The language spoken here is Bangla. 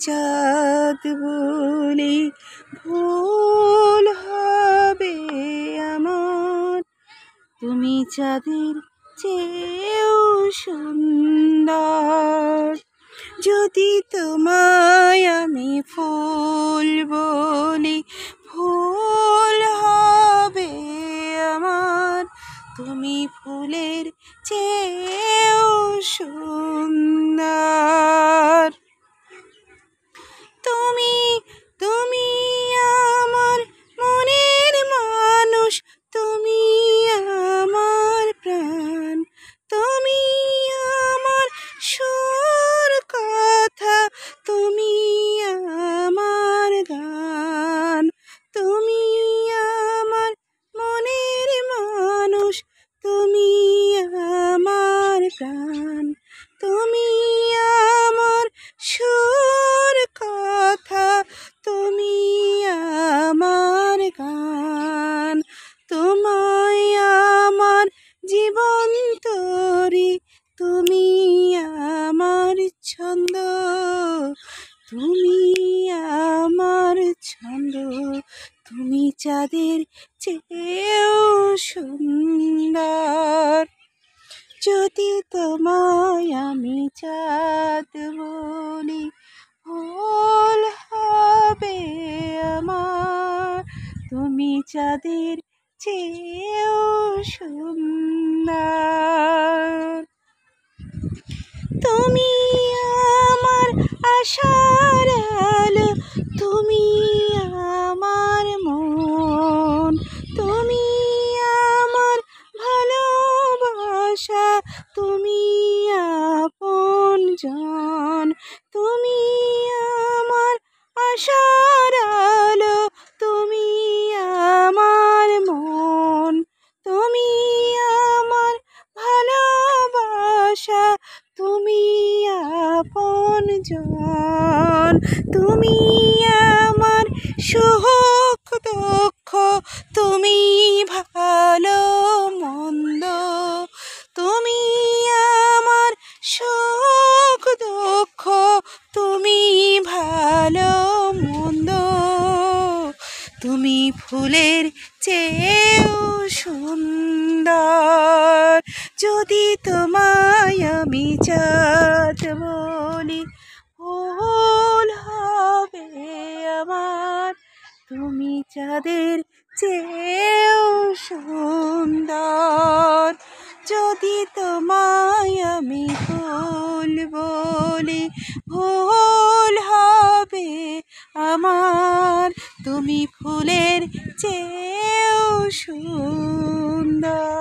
চাঁদ বলে ভুল হবে আমার, তুমি চাঁদের চেয়েও সুন্দর। যদি তোমায় আমি ফুল বলি ভুল হবে আমার, তুমি ফুলের চেয়েও সুন্দর। তুমি তুমি আমার মনের মানুষ, তুমি আমার প্রাণ, তুমি আমার সুর কথা, তুমি আমার গান। তুমি আমার মনের মানুষ, তুমি আমার প্রাণ, তুমি আমার সুর কথা, তুমি আমার গান। তোমায় আমার জীবন তরি, তুমি আমার ছন্দ, তুমি আমার ছন্দ। তুমি চাঁদের চেয়েও সুন্দর। যদি তোমায় আমি চাঁদ বলি ভুল হবে আমার, তুমি চাঁদের চেয়েও সুন্দর। তুমি আমার আশার আলো, তুমি আমার মন, তুমি আমার ভালোবাসা, তুমি আপনজন। তুমি আমার আশার আলো, তুমি আমার মন, তুমি আমার ভালোবাসা, তুমি আপনজন। তুমি আমার সুখ দুঃখ, তুমি ভালো মন্দ, তুমি আমার সুখ দুঃখ, তুমি ভালো মন্দ। তুমি ফুলের চেয়েও সুন্দর। যদি তোমায় আমি চাঁদ বলি ভুল হবে আমার, তুমি চাঁদের চেয়েও সুন্দর। যদি তোমায় আমি ফুল বলি ভুল হবে আমার, তুমি ফুলের চেয়েও সুন্দর।